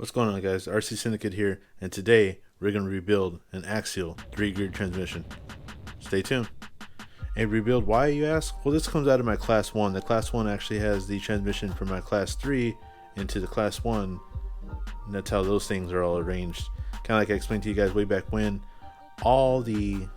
What's going on, guys? RC Syndicate here, and today we're going to rebuild an Axial 3-gear transmission. Stay tuned. And rebuild, why, you ask? Well, this comes out of my Class 1. The Class 1 actually has the transmission from my Class 3 into the Class 1, and that's how those things are all arranged. Kind of like I explained to you guys way back when. All the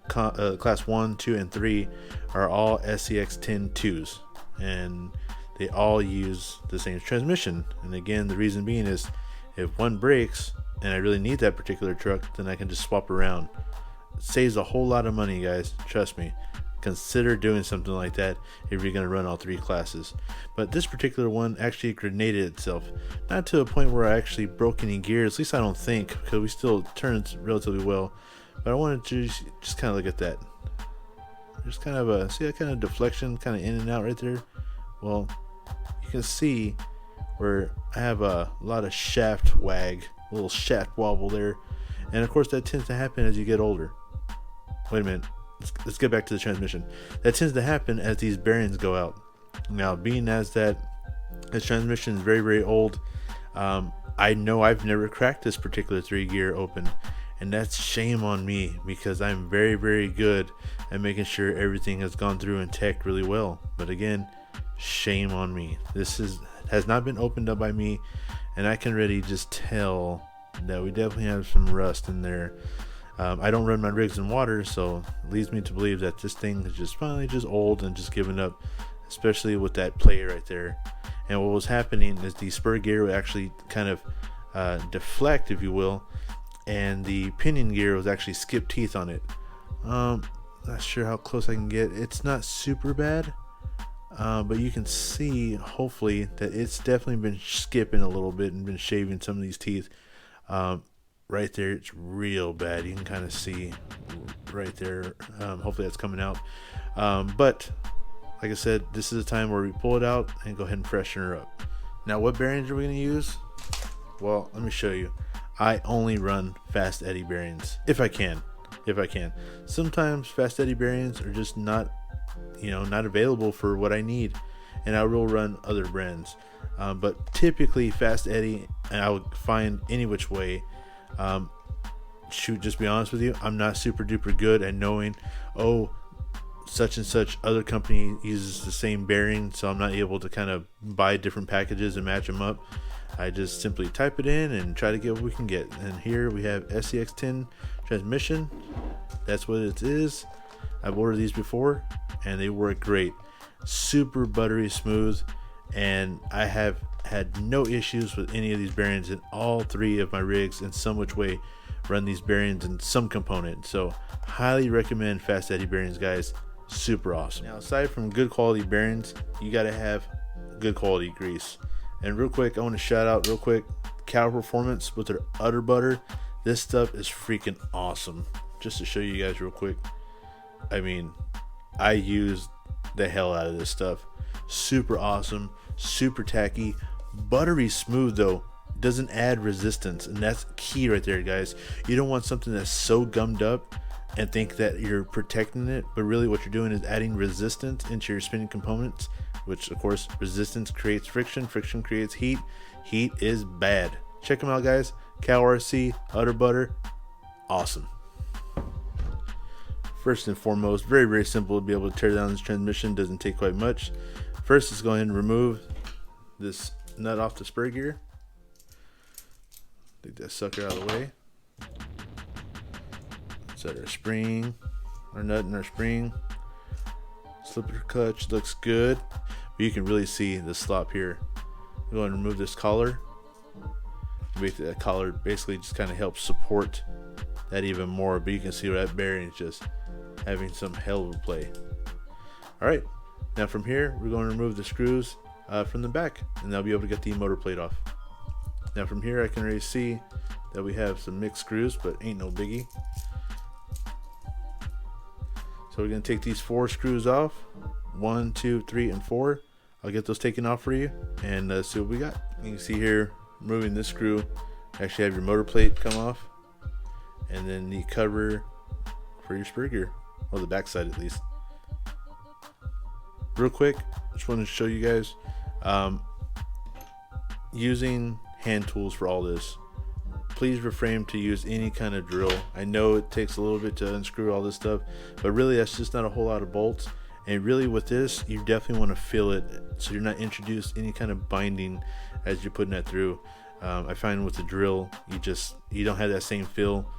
Class 1, 2, and 3 are all SCX 10-2s, and they all use the same transmission. And again, the reason being is if one breaks and I really need that particular truck, then I can just swap around. It saves a whole lot of money, guys. Trust me. Consider doing something like that if you're going to run all three classes. But this particular one actually grenaded itself. Not to a point where I actually broke any gears, at least I don't think, because we still turned relatively well. But I wanted to just kind of look at that. There's kind of a, see that kind of deflection kind of in and out right there? Well, you can see where I have a lot of shaft wag, a little shaft wobble there. And of course that tends to happen as you get older. Wait a minute, let's get back to the transmission. That tends to happen as these bearings go out. Now, being as that this transmission is very, very old, I know I've never cracked this particular 3-gear open. And that's shame on me, because I'm very, very good at making sure everything has gone through and teched really well. But again, shame on me. This has not been opened up by me, and I can really just tell that we definitely have some rust in there. I don't run my rigs in water, so it leads me to believe that this thing is just finally just old and just giving up, especially with that plate right there. And what was happening is the spur gear would actually kind of deflect, if you will, and the pinion gear was actually skip teeth on it. Not sure how close I can get. It's not super bad, but you can see hopefully that it's definitely been skipping a little bit and been shaving some of these teeth. Right there, it's real bad. You can kind of see right there. Hopefully that's coming out. But like I said, this is a time where we pull it out and go ahead and freshen her up. Now, what bearings are we going to use? Well, let me show you. I only run fast eddy bearings if I can. Sometimes fast eddy bearings are just not available for what I need, and I will run other brands. But typically fast eddy, and I would find any which way. Just be honest with you, I'm not super duper good at knowing, oh, such and such other company uses the same bearing, so I'm not able to kind of buy different packages and match them up. I just simply type it in and try to get what we can get. And here we have SCX 10 transmission. That's what it is. I've ordered these before and they work great. Super buttery smooth, and I have had no issues with any of these bearings in all three of my rigs. In some which way run these bearings in some component. So highly recommend fast eddy bearings, guys. Super awesome. Now, aside from good quality bearings, you got to have good quality grease. And real quick, I want to shout out real quick Cal Performance with their Utter Butter. This stuff is freaking awesome. Just to show you guys real quick, I mean, I use the hell out of this stuff. Super awesome, super tacky, buttery smooth though. Doesn't add resistance, and that's key right there, guys. You don't want something that's so gummed up and think that you're protecting it, but really what you're doing is adding resistance into your spinning components, which of course resistance creates friction, friction creates heat, heat is bad. Check them out, guys. Cal RC Utter Butter, awesome. First and foremost, very, very simple to be able to tear down this transmission. Doesn't take quite much. First, let's go ahead and remove this nut off the spur gear. Take that sucker out of the way. Set our spring, our nut and our spring. Slipper clutch looks good, but you can really see the slop here. We're going to remove this collar. That collar basically just kind of helps support that even more, but you can see where that bearing is just having some hell of a play. Alright, now from here we're going to remove the screws from the back, and I'll be able to get the motor plate off. Now from here I can already see that we have some mixed screws, but ain't no biggie. So we're going to take these 4 screws off. 1, 2, 3, and 4. I'll get those taken off for you and see what we got. You can see here, removing this screw, actually have your motor plate come off, and then the cover for your spur gear, or the back side at least. Real quick, just wanted to show you guys using hand tools for all this. Please refrain to use any kind of drill. I know it takes a little bit to unscrew all this stuff, but really that's just not a whole lot of bolts. And really with this, you definitely want to feel it so you're not introduced any kind of binding as you're putting that through. I find with the drill, you don't have that same feel,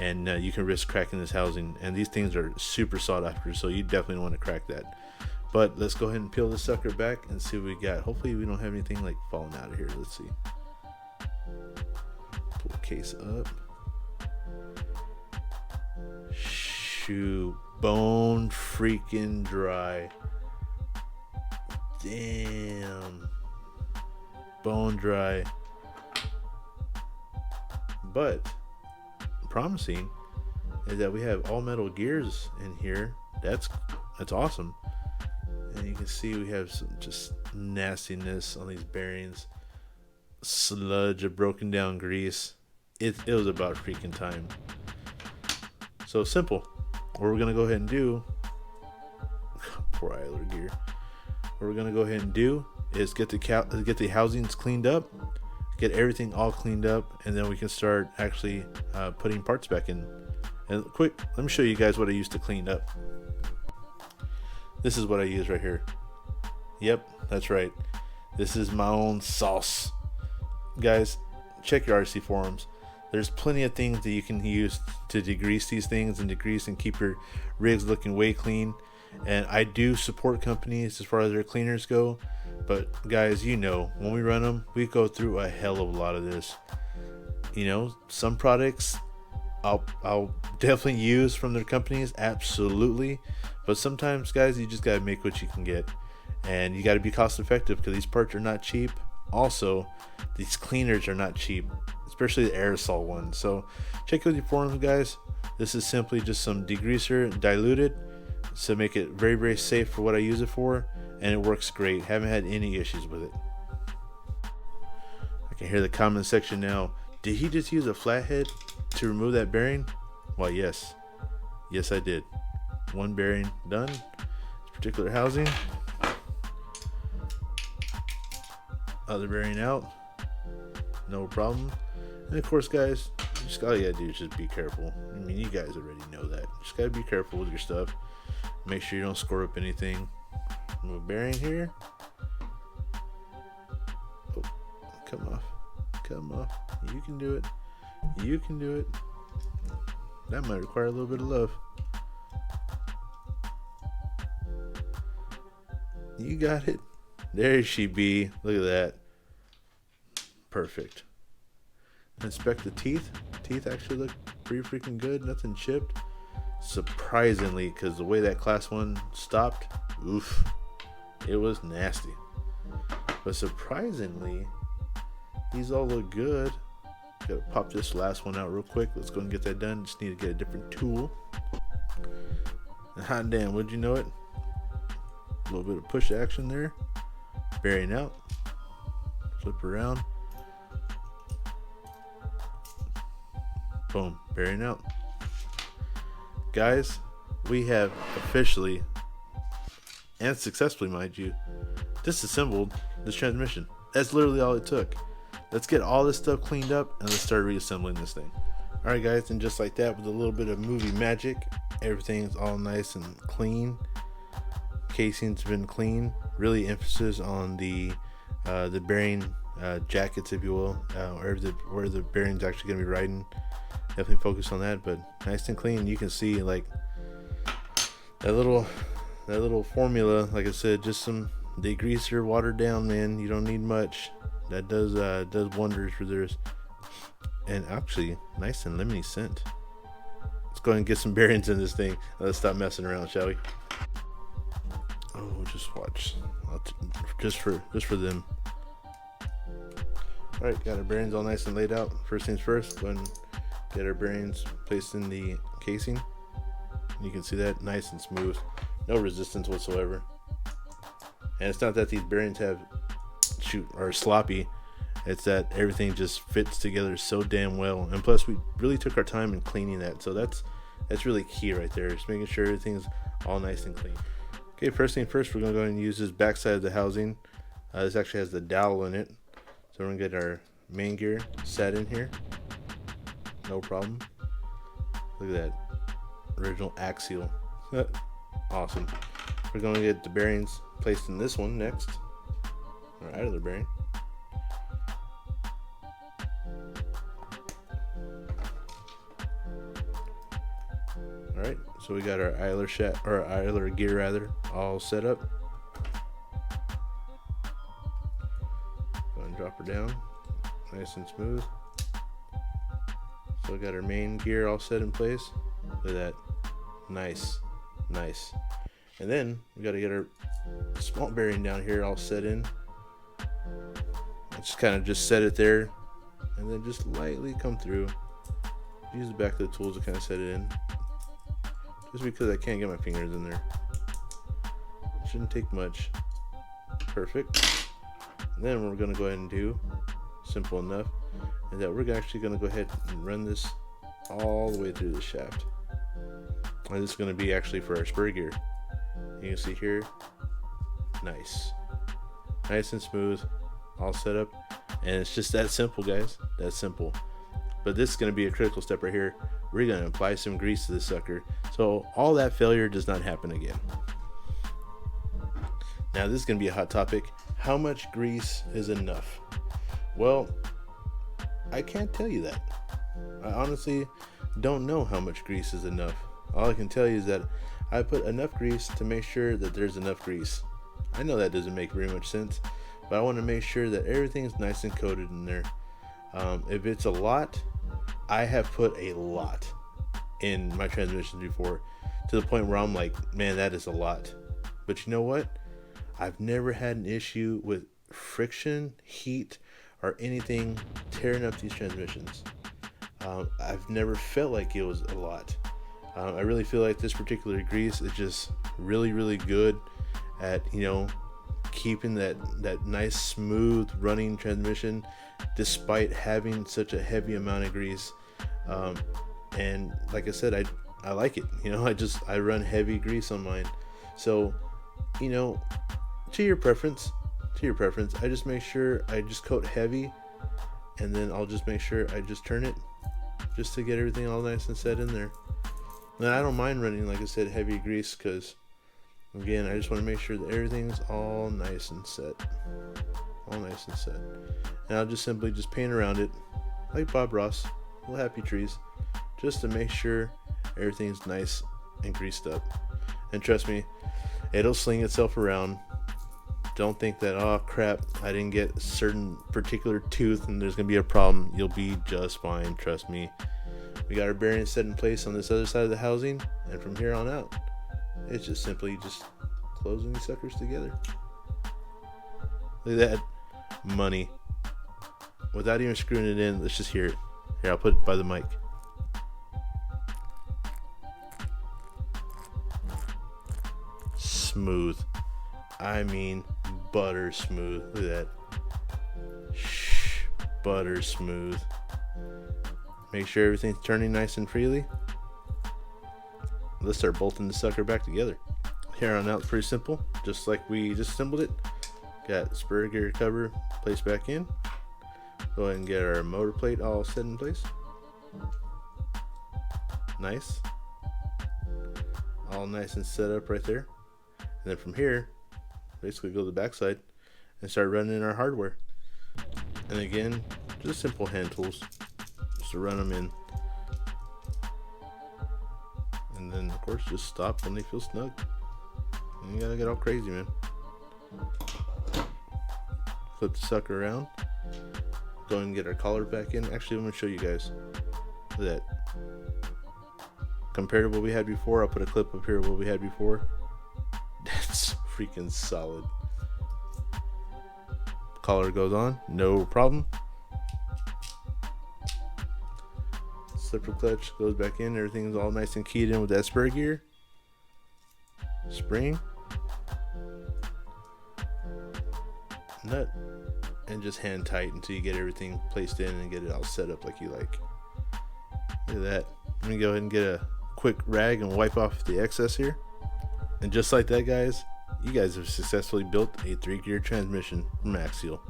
and you can risk cracking this housing. And these things are super sought after, so you definitely want to crack that. But let's go ahead and peel this sucker back and see what we got. Hopefully we don't have anything like falling out of here. Let's see. Pull the case up. Shoot, bone freaking dry. Damn. Bone dry. But promising is that we have all metal gears in here. That's awesome. And you can see we have some just nastiness on these bearings. Sludge of broken down grease. It was about freaking time. So simple. What we're gonna go ahead and do, poor idler gear. What we're gonna go ahead and do is get the housings cleaned up, get everything all cleaned up, and then we can start actually putting parts back in. And quick, let me show you guys what I used to clean up. This is what I use right here. Yep, that's right. This is my own sauce. Guys, check your RC forums. There's plenty of things that you can use to degrease these things and degrease and keep your rigs looking way clean. And I do support companies as far as their cleaners go. But guys, you know, when we run them, we go through a hell of a lot of this. You know, some products I'll definitely use from their companies, absolutely. But sometimes, guys, you just gotta make what you can get, and you gotta be cost effective because these parts are not cheap. Also, these cleaners are not cheap, especially the aerosol ones. So check out your forums, guys. This is simply just some degreaser diluted to make it very, very safe for what I use it for, and it works great. Haven't had any issues with it. I can hear the comment section now. Did he just use a flathead to remove that bearing? Why, yes. Yes, I did. One bearing done. This particular housing. Other bearing out. No problem. And of course, guys, just all you gotta do is just be careful. I mean, you guys already know that. Just gotta be careful with your stuff. Make sure you don't score up anything. Move bearing here. Oh, come off. Come off. You can do it. You can do it. That might require a little bit of love. You got it. There she be. Look at that. Perfect. Inspect the teeth. Teeth actually look pretty freaking good. Nothing chipped. Surprisingly, because the way that class 1 stopped, oof, it was nasty. But surprisingly, these all look good. Gotta pop this last one out real quick. Let's go and get that done. Just need to get a different tool. And hot damn, would you know it? A little bit of push action there. Bearing out. Flip around. Boom. Bearing out. Guys, we have officially, and successfully, mind you, disassembled this transmission. That's literally all it took. Let's get all this stuff cleaned up and let's start reassembling this thing. Alright guys, and just like that, with a little bit of movie magic, everything's all nice and clean. Casing's been clean. Really emphasis on the bearing jackets, if you will, where the bearing's actually going to be riding. Definitely focus on that, but nice and clean. You can see like that little formula, like I said, just some degreaser watered down, man. You don't need much. That does wonders for this. And actually, nice and lemony scent. Let's go ahead and get some bearings in this thing. Let's stop messing around, shall we? Oh, just watch. Just for them. All right, got our bearings all nice and laid out. First things first, go ahead and get our bearings placed in the casing. You can see that nice and smooth, no resistance whatsoever. And it's not that these bearings are sloppy. It's that everything just fits together so damn well. And plus, we really took our time in cleaning that. So that's really key right there. Just making sure everything's all nice and clean. Okay, first thing first, we're going to go ahead and use this back side of the housing. This actually has the dowel in it. So we're going to get our main gear sat in here, no problem. Look at that, original Axial. Awesome. We're going to get the bearings placed in this one next, or out of the bearing. Alright, so we got our idler gear rather all set up. Go and drop her down, nice and smooth. So we got our main gear all set in place. Look at that, nice. And then we got to get our small bearing down here all set in. Just kind of just set it there, and then just lightly come through. Use the back of the tools to kind of set it in. Just because I can't get my fingers in there. Shouldn't take much. Perfect. And then what we're going to go ahead and do, simple enough, is that we're actually going to go ahead and run this all the way through the shaft. And this is going to be actually for our spur gear. You can see here, nice and smooth, all set up. And it's just that simple, guys, that simple. But this is going to be a critical step right here. We're going to apply some grease to this sucker, so all that failure does not happen again. Now this is going to be a hot topic. How much grease is enough? Well, I can't tell you that. I honestly don't know how much grease is enough. All I can tell you is that I put enough grease to make sure that there's enough grease. I know that doesn't make very much sense, but I want to make sure that everything's nice and coated in there. If it's a lot, I have put a lot in my transmissions before, to the point where I'm like, man, that is a lot. But you know what? I've never had an issue with friction, heat, or anything tearing up these transmissions. I've never felt like it was a lot. I really feel like this particular grease is just really good at, keeping that nice smooth running transmission despite having such a heavy amount of grease. And like I said, I like it. I run heavy grease on mine. So, to your preference. I just make sure I just coat heavy, and then I'll just make sure I just turn it just to get everything all nice and set in there. And I don't mind running, like I said, heavy grease, because again, I just want to make sure that everything's all nice and set. And I'll just simply paint around it like Bob Ross, little happy trees, just to make sure everything's nice and greased up. And trust me, it'll sling itself around. Don't think that, oh crap, I didn't get a certain particular tooth and there's gonna be a problem. You'll be just fine, trust me. We got our bearings set in place on this other side of the housing, and from here on out, it's just simply closing these suckers together. Look at that money. Without even screwing it in, let's just hear it. Here, I'll put it by the mic. Smooth. I mean, butter smooth. Look at that. Shh, butter smooth. Make sure everything's turning nice and freely. Let's start bolting the sucker back together. Here on out, it's pretty simple. Just like we just assembled it. Got spur gear cover placed back in. Go ahead and get our motor plate all set in place. Nice. All nice and set up right there. And then from here, basically go to the backside and start running in our hardware. And again, just simple hand tools just to run them in. And then of course just stop when they feel snug. And you gotta get all crazy, man. Flip the sucker around. Go and get our collar back in. Actually, I'm gonna show you guys. Look at that. Compared to what we had before, I'll put a clip up here of what we had before. That's freaking solid. Collar goes on, no problem. Slipper clutch goes back in. Everything's all nice and keyed in with that spur gear. Spring. Nut. And just hand tight until you get everything placed in and get it all set up like you like. Look at that. Let me go ahead and get a quick rag and wipe off the excess here. And just like that, guys, you guys have successfully built a 3-gear transmission from Axial.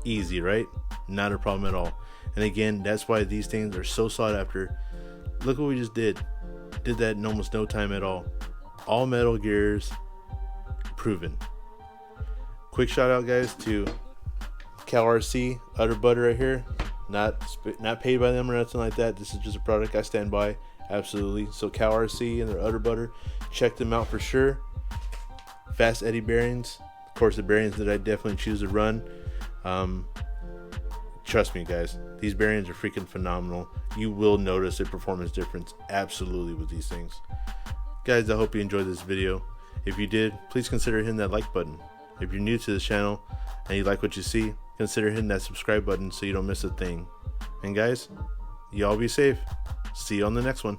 Easy, right? Not a problem at all. And again, that's why these things are so sought after. Look what we just did that in almost no time at all metal gears, proven. Quick shout out, guys, to CalRC Utter Butter right here. Not paid by them or nothing like that. This is just a product I stand by, absolutely. So CalRC and their Utter Butter, check them out for sure. Fast eddy bearings, of course, the bearings that I definitely choose to run. Trust me, guys, these bearings are freaking phenomenal. You will notice a performance difference absolutely with these things. Guys, I hope you enjoyed this video. If you did, please consider hitting that like button. If you're new to this channel and you like what you see, consider hitting that subscribe button so you don't miss a thing. And guys, y'all be safe. See you on the next one.